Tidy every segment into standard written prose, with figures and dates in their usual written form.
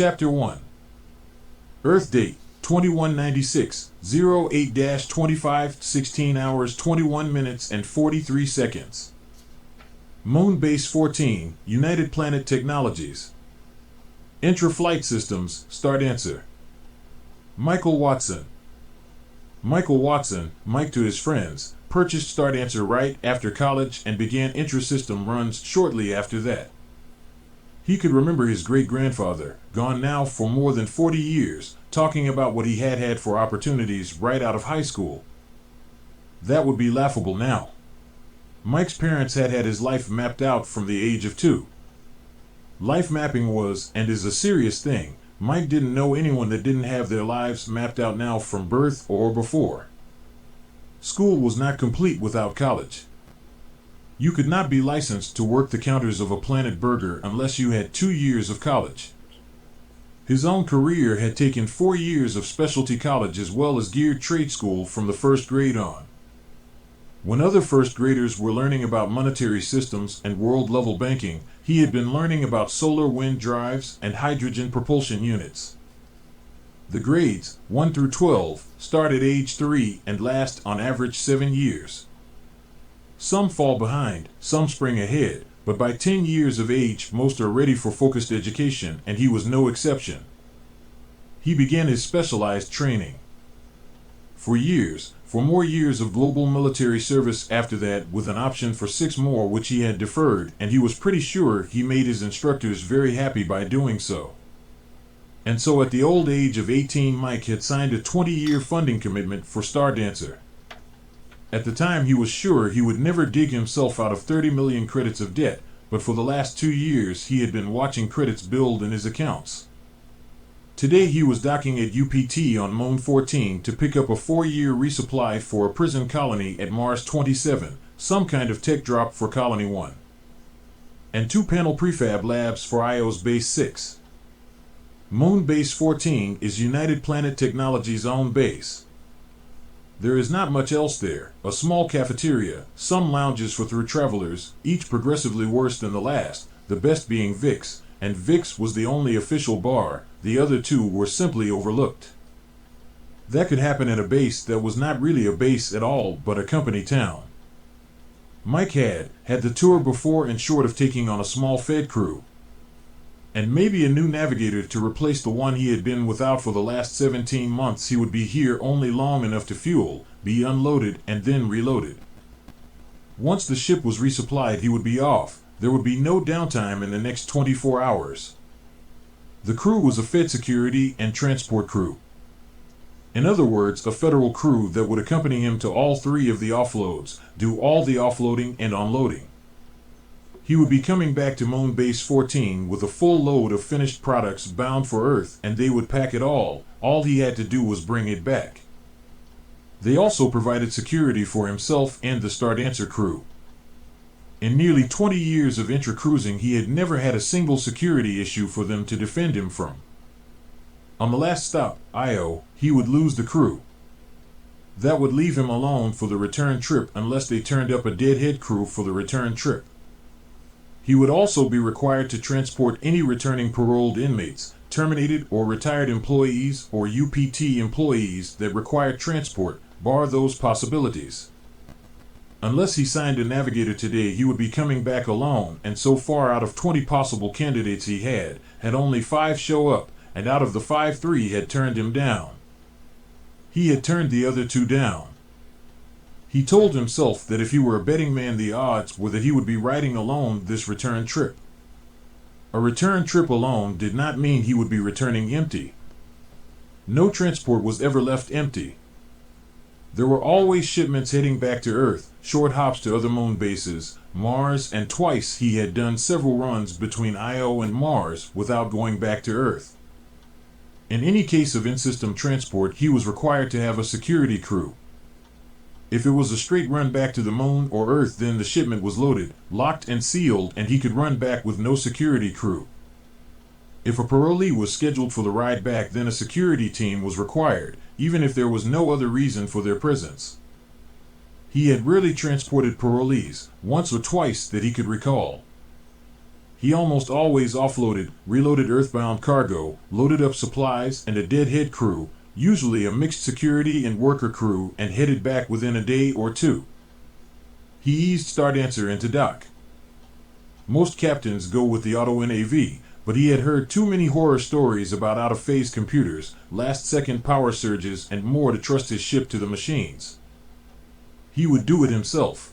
Chapter 1. Earth date 2196 08-25 16 hours 21 minutes and 43 seconds. Moon Base 14, United Planet Technologies. Intra-Flight Systems, Start Answer. Michael Watson. Michael Watson, Mike to his friends, purchased Start Answer right after college and began intra-system runs shortly after that. He could remember his great-grandfather, gone now for more than 40 years, talking about what he had for opportunities right out of high school. That would be laughable now. Mike's parents had his life mapped out from the age of 2. Life mapping was, and is, a serious thing. Mike didn't know anyone that didn't have their lives mapped out now from birth or before. School was not complete without college. You could not be licensed to work the counters of a Planet Burger unless you had 2 years of college. His own career had taken 4 years of specialty college as well as geared trade school from the first grade on. When other first graders were learning about monetary systems and world-level banking, he had been learning about solar wind drives and hydrogen propulsion units. The grades, 1 through 12, start at age 3 and last on average 7 years. Some fall behind, some spring ahead, but by 10 years of age most are ready for focused education, and he was no exception. He began his specialized training. For more years of global military service after that, with an option for 6 more which he had deferred, and he was pretty sure he made his instructors very happy by doing so. And so at the old age of 18 Mike had signed a 20-year funding commitment for Star Dancer. At the time he was sure he would never dig himself out of 30 million credits of debt, but for the last 2 years he had been watching credits build in his accounts. Today he was docking at UPT on Moon 14 to pick up a 4-year resupply for a prison colony at Mars 27, some kind of tech drop for Colony 1, and 2 panel prefab labs for Io's Base 6. Moon Base 14 is United Planet Technologies' own base. There is not much else there, a small cafeteria, some lounges for through travelers, each progressively worse than the last, the best being Vic's, and Vic's was the only official bar, the other 2 were simply overlooked. That could happen at a base that was not really a base at all but a company town. Mike had the tour before and short of taking on a small Fed crew, and maybe a new navigator to replace the one he had been without for the last 17 months. He would be here only long enough to fuel, be unloaded, and then reloaded. Once the ship was resupplied he would be off. There would be no downtime in the next 24 hours. The crew was a Fed security and transport crew. In other words, a federal crew that would accompany him to all 3 of the offloads, do all the offloading and unloading. He would be coming back to Moon Base 14 with a full load of finished products bound for Earth, and they would pack it all. All he had to do was bring it back. They also provided security for himself and the Star Dancer crew. In nearly 20 years of intra-cruising he had never had a single security issue for them to defend him from. On the last stop, Io, he would lose the crew. That would leave him alone for the return trip unless they turned up a deadhead crew for the return trip. He would also be required to transport any returning paroled inmates, terminated or retired employees, or UPT employees that required transport, bar those possibilities. Unless he signed a navigator today he would be coming back alone, and so far out of 20 possible candidates he had only 5 show up, and out of the 5 3 had turned him down. He had turned the other 2 down. He told himself that if he were a betting man the odds were that he would be riding alone this return trip. A return trip alone did not mean he would be returning empty. No transport was ever left empty. There were always shipments heading back to Earth, short hops to other moon bases, Mars, and twice he had done several runs between Io and Mars without going back to Earth. In any case of in-system transport he was required to have a security crew. If it was a straight run back to the moon or Earth then the shipment was loaded, locked and sealed, and he could run back with no security crew. If a parolee was scheduled for the ride back then a security team was required, even if there was no other reason for their presence. He had rarely transported parolees, once or twice that he could recall. He almost always offloaded, reloaded earthbound cargo, loaded up supplies and a deadhead crew, usually a mixed security and worker crew, and headed back within a day or two. He eased Stardancer into dock. Most captains go with the auto NAV, but he had heard too many horror stories about out-of-phase computers, last-second power surges, and more to trust his ship to the machines. He would do it himself.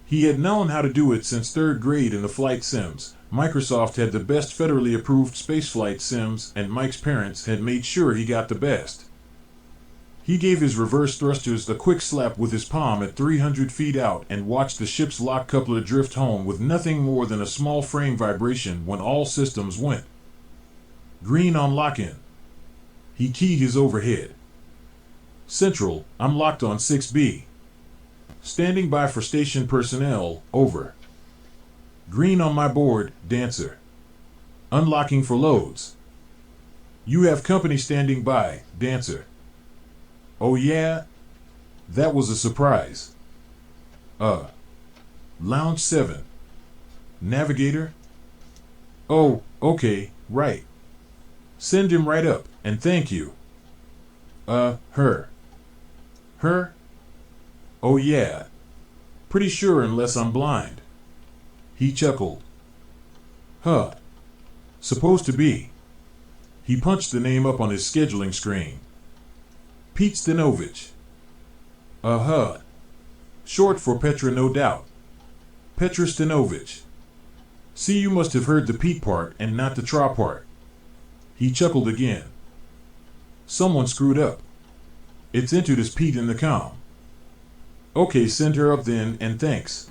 He had known how to do it since third grade in the flight sims. Microsoft had the best federally approved spaceflight sims, and Mike's parents had made sure he got the best. He gave his reverse thrusters a quick slap with his palm at 300 feet out and watched the ship's lock coupler drift home with nothing more than a small frame vibration when all systems went green on lock-in. He keyed his overhead. Central, I'm locked on 6B. Standing by for station personnel, over. Green on my board, Dancer. Unlocking for loads. You have company standing by, Dancer. Oh yeah? That was a surprise. Lounge 7. Navigator? Oh, okay, right. Send him right up, and thank you. Her. Her? Oh yeah. Pretty sure unless I'm blind. He chuckled. Huh. Supposed to be. He punched the name up on his scheduling screen. Pete Stanovich. Uh-huh. Short for Petra, no doubt. Petra Stanovich. See, you must have heard the Pete part and not the Tra part. He chuckled again. Someone screwed up. It's entered as Pete in the comm. Okay, send her up then, and thanks.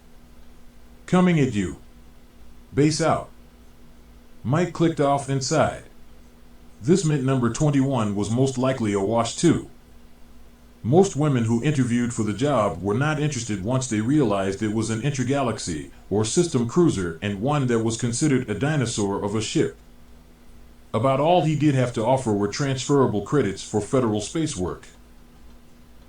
Coming at you. Base out. Mike clicked off inside. This meant number 21 was most likely a wash too. Most women who interviewed for the job were not interested once they realized it was an intergalaxy or system cruiser and one that was considered a dinosaur of a ship. About all he did have to offer were transferable credits for federal space work.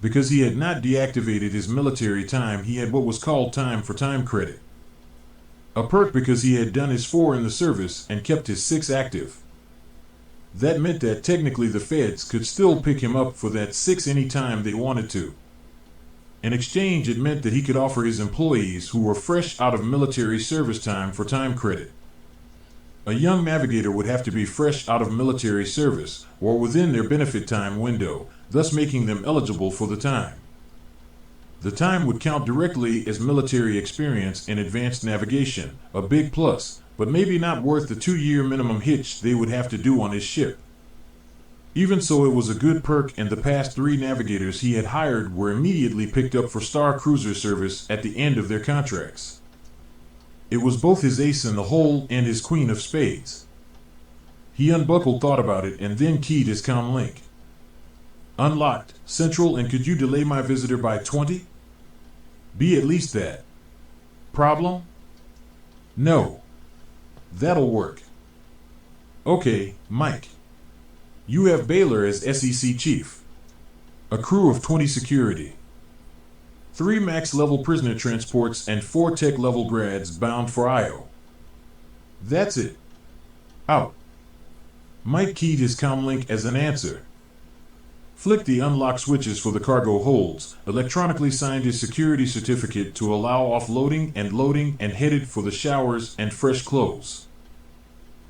Because he had not deactivated his military time, he had what was called time for time credit. A perk because he had done his 4 in the service and kept his 6 active. That meant that technically the feds could still pick him up for that 6 anytime they wanted to. In exchange, it meant that he could offer his employees who were fresh out of military service time for time credit. A young navigator would have to be fresh out of military service or within their benefit time window, thus making them eligible for the time. The time would count directly as military experience in advanced navigation, a big plus, but maybe not worth the 2-year minimum hitch they would have to do on his ship. Even so, it was a good perk, and the past 3 navigators he had hired were immediately picked up for Star Cruiser service at the end of their contracts. It was both his ace in the hole and his queen of spades. He unbuckled, thought about it, and then keyed his comm link. Unlocked, Central, and could you delay my visitor by 20? Be at least that. Problem? No. That'll work. Okay, Mike. You have Baylor as SEC chief. A crew of 20 security. 3 max-level prisoner transports and 4 tech-level grads bound for Io. That's it. Out. Mike keyed his comlink as an answer. Flicked the unlock switches for the cargo holds, electronically signed his security certificate to allow offloading and loading, and headed for the showers and fresh clothes.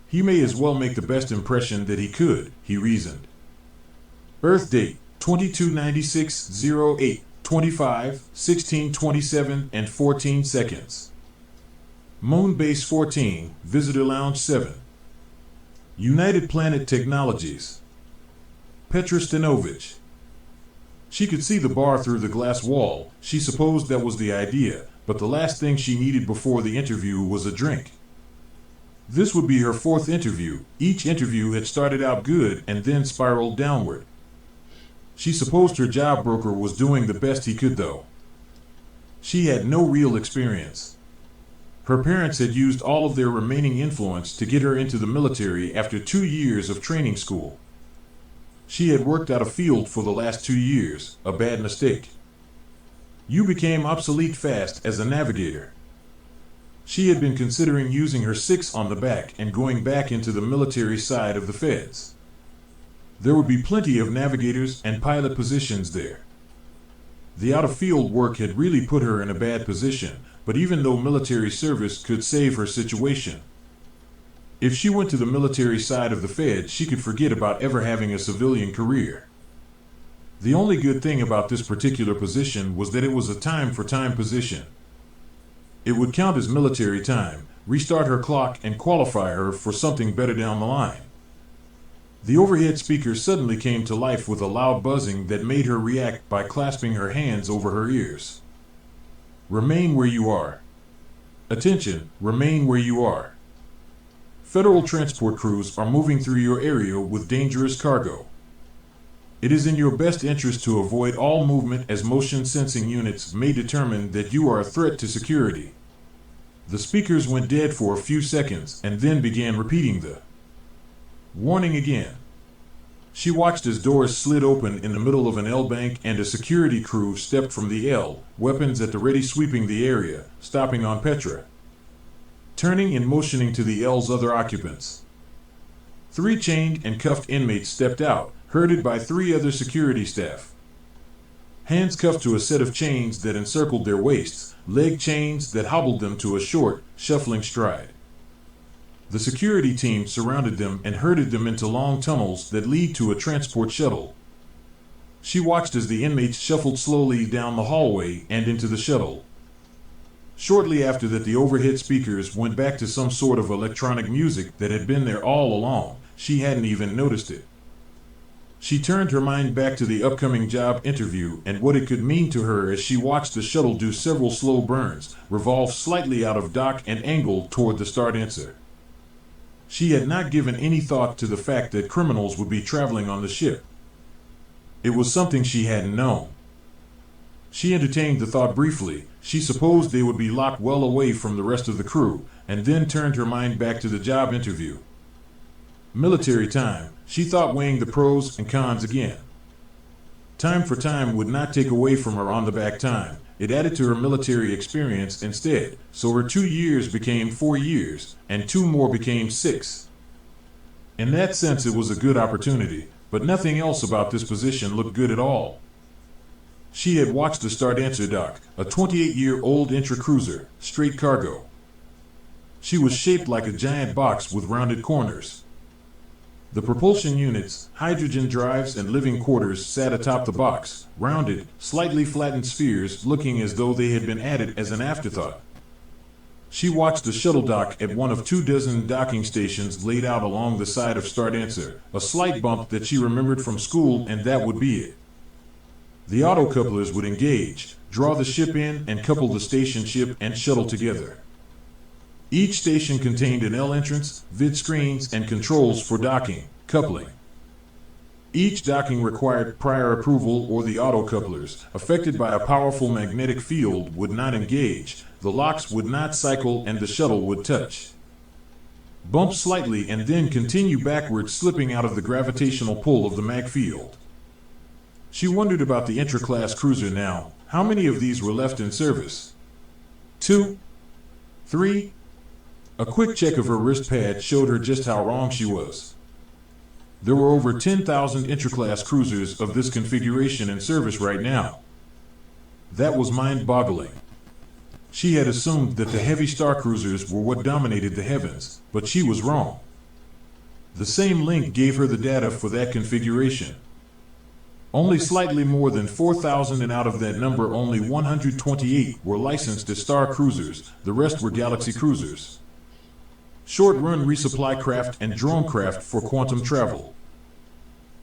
He may as well make the best impression that he could, he reasoned. Earth date, 2296-08, 25, 16, 27, and 14 seconds. Moon Base 14, Visitor Lounge 7. United Planet Technologies. Petra Stanovich. She could see the bar through the glass wall. She supposed that was the idea, but the last thing she needed before the interview was a drink. This would be her 4th interview. Each interview had started out good and then spiraled downward. She supposed her job broker was doing the best he could, though. She had no real experience. Her parents had used all of their remaining influence to get her into the military after 2 years of training school. She had worked out of field for the last 2 years, a bad mistake. You became obsolete fast as a navigator. She had been considering using her 6 on the back and going back into the military side of the feds. There would be plenty of navigators and pilot positions there. The out-of-field work had really put her in a bad position, but even though military service could save her situation, if she went to the military side of the Fed, she could forget about ever having a civilian career. The only good thing about this particular position was that it was a time-for-time position. It would count as military time, restart her clock, and qualify her for something better down the line. The overhead speaker suddenly came to life with a loud buzzing that made her react by clasping her hands over her ears. Remain where you are. Attention, remain where you are. Federal transport crews are moving through your area with dangerous cargo. It is in your best interest to avoid all movement, as motion sensing units may determine that you are a threat to security. The speakers went dead for a few seconds and then began repeating the warning again. She watched as doors slid open in the middle of an L bank and a security crew stepped from the L, weapons at the ready, sweeping the area, stopping on Petra, turning and motioning to the L's other occupants. 3 chained and cuffed inmates stepped out, herded by 3 other security staff. Hands cuffed to a set of chains that encircled their waists, leg chains that hobbled them to a short, shuffling stride. The security team surrounded them and herded them into long tunnels that lead to a transport shuttle. She watched as the inmates shuffled slowly down the hallway and into the shuttle. Shortly after that, the overhead speakers went back to some sort of electronic music that had been there all along. She hadn't even noticed it. She turned her mind back to the upcoming job interview and what it could mean to her as she watched the shuttle do several slow burns, revolve slightly out of dock, and angle toward the start answer. She had not given any thought to the fact that criminals would be traveling on the ship. It was something she hadn't known. She entertained the thought briefly. She supposed they would be locked well away from the rest of the crew, and then turned her mind back to the job interview. Military time, she thought, weighing the pros and cons again. Time for time would not take away from her on the back time. It added to her military experience instead, so her 2 years became 4 years, and 2 more became 6. In that sense, it was a good opportunity, but nothing else about this position looked good at all. She had watched the start answer dock, a 28-year-old intra-cruiser, straight cargo. She was shaped like a giant box with rounded corners. The propulsion units, hydrogen drives, and living quarters sat atop the box, rounded, slightly flattened spheres looking as though they had been added as an afterthought. She watched the shuttle dock at one of 24 docking stations laid out along the side of start answer, a slight bump that she remembered from school, and that would be it. The auto couplers would engage, draw the ship in, and couple the station ship and shuttle together. Each station contained an L entrance, vid screens, and controls for docking, coupling. Each docking required prior approval, or the auto couplers, affected by a powerful magnetic field, would not engage, the locks would not cycle, and the shuttle would touch. Bump slightly and then continue backwards, slipping out of the gravitational pull of the mag field. She wondered about the intra-class cruiser now. How many of these were left in service? 2? 3? A quick check of her wrist pad showed her just how wrong she was. There were over 10,000 intra-class cruisers of this configuration in service right now. That was mind-boggling. She had assumed that the heavy star cruisers were what dominated the heavens, but she was wrong. The same link gave her the data for that configuration. Only slightly more than 4,000, and out of that number only 128 were licensed as star cruisers. The rest were galaxy cruisers, short-run resupply craft, and drone craft for quantum travel.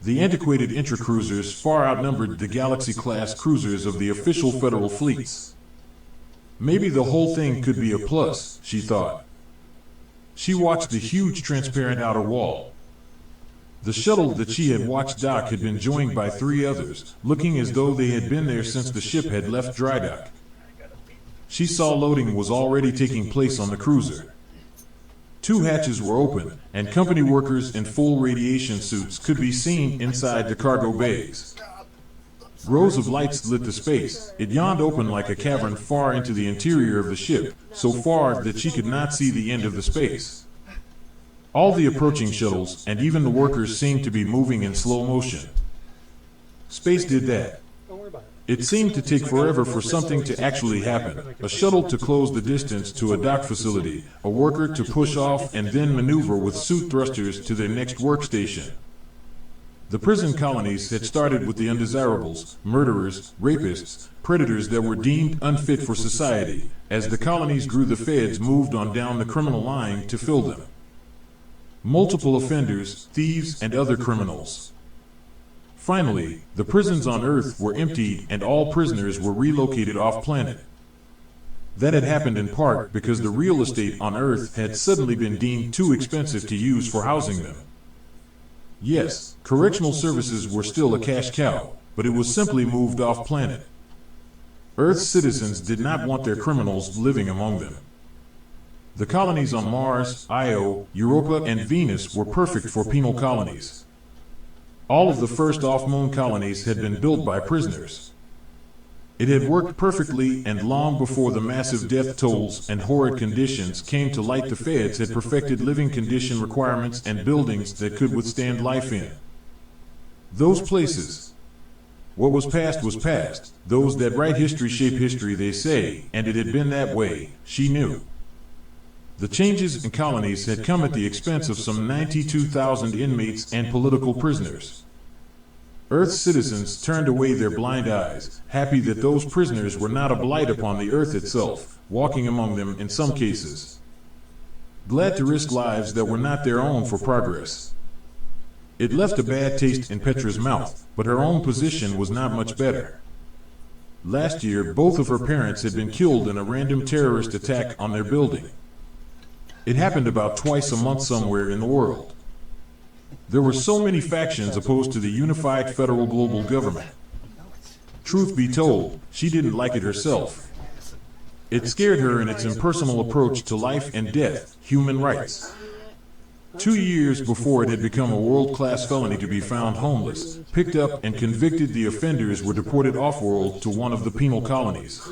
The antiquated intra-cruisers far outnumbered the Galaxy-class cruisers of the official federal fleets. Maybe the whole thing could be a plus, she thought. She watched the huge transparent outer wall. The shuttle that she had watched dock had been joined by 3 others, looking as though they had been there since the ship had left dry dock. She saw loading was already taking place on the cruiser. 2 hatches were open, and company workers in full radiation suits could be seen inside the cargo bays. Rows of lights lit the space. It yawned open like a cavern far into the interior of the ship, so far that she could not see the end of the space. All the approaching shuttles, and even the workers, seemed to be moving in slow motion. Space did that. It seemed to take forever for something to actually happen. A shuttle to close the distance to a dock facility, a worker to push off and then maneuver with suit thrusters to their next workstation. The prison colonies had started with the undesirables, murderers, rapists, predators that were deemed unfit for society. As the colonies grew, the feds moved on down the criminal line to fill them. Multiple offenders, thieves, and other criminals. Finally, the prisons on Earth were emptied and all prisoners were relocated off-planet. That had happened in part because the real estate on Earth had suddenly been deemed too expensive to use for housing them. Yes, correctional services were still a cash cow, but it was simply moved off-planet. Earth's citizens did not want their criminals living among them. The colonies on Mars, Io, Europa, and Venus were perfect for penal colonies. All of the first off-moon colonies had been built by prisoners. It had worked perfectly, and long before the massive death tolls and horrid conditions came to light, the feds had perfected living condition requirements and buildings that could withstand life in those places. What was past. Those that write history shape history, they say, and it had been that way, she knew. The changes in colonies had come at the expense of some 92,000 inmates and political prisoners. Earth's citizens turned away their blind eyes, happy that those prisoners were not a blight upon the Earth itself, walking among them in some cases. Glad to risk lives that were not their own for progress. It left a bad taste in Petra's mouth, but her own position was not much better. Last year, both of her parents had been killed in a random terrorist attack on their building. It happened about twice a month somewhere in the world. There were so many factions opposed to the unified federal global government. Truth be told, she didn't like it herself. It scared her in its impersonal approach to life and death, human rights. 2 years before it had become a world-class felony to be found homeless, picked up and convicted, the offenders were deported off-world to one of the penal colonies.